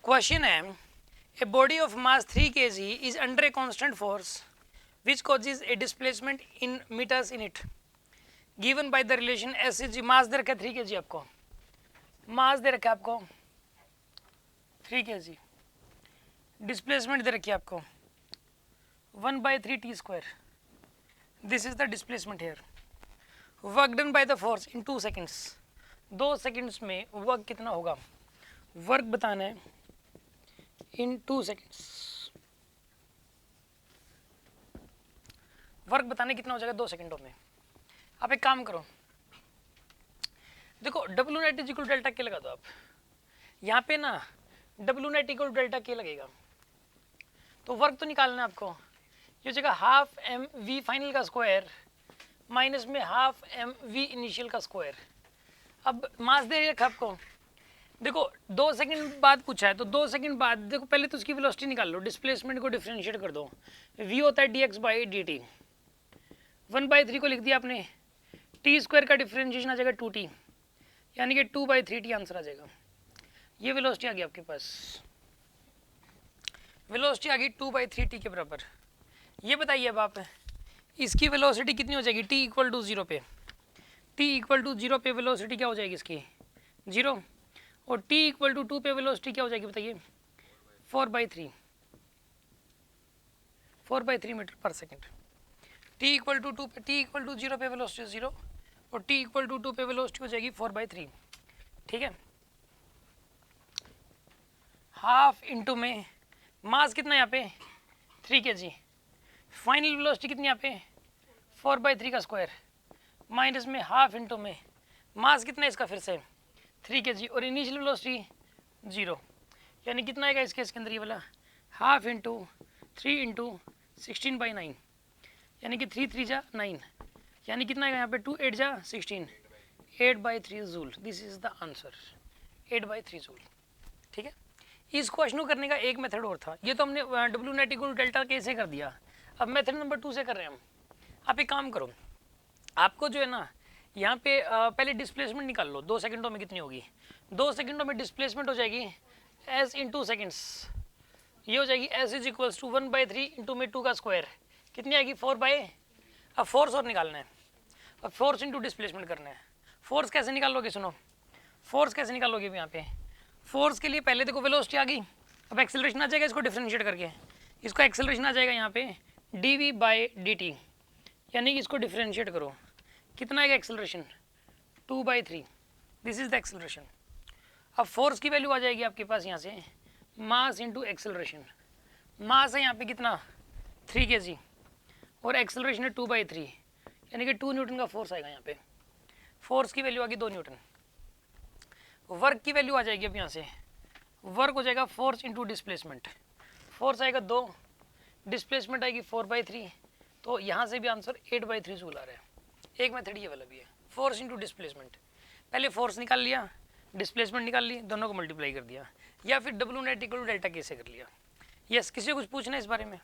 Question है, a body of mass 3 kg is under a constant force which causes a displacement in meters in it given by the relation S जी। Mass दे रखा है 3 kg, आपको मास दे रखा है आपको 3 kg, डिस्प्लेसमेंट दे रखी है आपको 1/3 t square. This is the displacement here. Work done by the force in 2 seconds. 2 seconds में वर्क कितना होगा, वर्क बताना है इन 2 seconds. वर्क बताने कितना हो जाएगा 2 सेकंडों में। आप एक काम करो, देखो W net is equal delta के लगा दो आप। यहाँ पे ना W नेट इक्वल डेल्टा के लगेगा, तो वर्क तो निकालना है आपको। ये जगह हाफ एम वी फाइनल का स्क्वायर माइनस में हाफ एम वी इनिशियल का स्क्वायर। अब मास दे रखा आपको, देखो 2 सेकंड बाद पूछा है, तो 2 सेकंड बाद देखो पहले तो उसकी वेलोसिटी निकाल लो, डिस्प्लेसमेंट को डिफरेंशिएट कर दो। v होता है dx बाई dt, 1/3 को लिख दिया आपने, टी स्क्वायर का डिफरेंशिएशन आ जाएगा 2t, यानी कि 2/3t आंसर आ जाएगा। ये वेलोसिटी आ गई आपके पास, वेलोसिटी आ गई 2/3t के बराबर। ये बताइए अब आप, इसकी वेलोसिटी कितनी हो जाएगी t इक्वल टू 0 पे, t इक्वल टू 0 पे वेलोसिटी क्या हो जाएगी इसकी 0, और t इक्वल टू 2 पे वेलोसिटी क्या हो जाएगी बताइए 4/3 मीटर पर सेकेंड। t इक्वल टू 2 पे, t इक्वल टू 0 पे वेलोसिटी 0 और t इक्वल टू 2 पे वेलोसिटी हो जाएगी 4/3। ठीक है, हाफ इंटू में मास कितना यहाँ पे 3 kg, फाइनल वेलोसिटी कितनी यहाँ पे 4/3 का स्क्वायर माइनस में हाफ इंटू में मास कितना है इसका फिर से 3 kg और इनिशियल वेलोसिटी 0, यानी कितना आएगा इस केस के अंदर ये वाला हाफ इंटू 3 इंटू 16/9, यानी कि 3 3 जा 9, यानी कितना आएगा यहाँ पे 2 8 जा 16, 8/3 joule. This is the answer 8/3 joule. ठीक है, इस क्वेश्चन को करने का एक मेथड और था, ये तो हमने W नेट इक्वल डेल्टा के से कर दिया। अब मेथड नंबर 2 से कर रहे हैं हम। आप एक काम करो, आपको जो है ना यहाँ पे पहले डिस्प्लेसमेंट निकाल लो 2 सेकंडों में कितनी होगी। 2 सेकंडों में डिस्प्लेसमेंट हो जाएगी s इन 2 सेकेंड्स, ये हो जाएगी s is equals to 1/3 into में 2 का स्क्वायर, कितनी आएगी 4/। अब फोर्स और निकालना है, अब फोर्स इंटू डिस्प्लेसमेंट करना है। फोर्स कैसे निकालोगे, सुनो फोर्स कैसे निकालोगे यहाँ पे। फोर्स के लिए पहले देखो वेलोसिटी आ गई, अब एक्सेलरेशन आ जाएगा, इसको डिफरेंशिएट करके इसको एक्सेलरेशन आ जाएगा यहाँ पे dv बाई dt, यानी कि इसको डिफरेंशिएट करो, कितना आएगा acceleration 2/3, this is the acceleration. अब फोर्स की वैल्यू आ जाएगी आपके पास यहाँ से मास इंटू एक्सेलरेशन। मास है यहाँ पे कितना 3 kg और एक्सेलरेशन है 2/3, यानी कि 2 न्यूटन का फोर्स आएगा यहाँ पे। फोर्स की वैल्यू आ गई 2 न्यूटन। वर्क की वैल्यू आ जाएगी अब यहाँ से, वर्क हो जाएगा फोर्स इंटू डिस्प्लेसमेंट, फोर्स आएगा 2, डिस्प्लेसमेंट आएगी 4/3, तो यहाँ से भी आंसर 8/3 जूल आ रहा है। एक मेथड ये वाला भी है, फोर्स इंटू डिस्प्लेसमेंट, पहले फोर्स निकाल लिया, डिस्प्लेसमेंट निकाल ली, दोनों को मल्टीप्लाई कर दिया, या फिर W net equal to delta कैसे कर लिया। यस, किसी को कुछ पूछना है इस बारे में।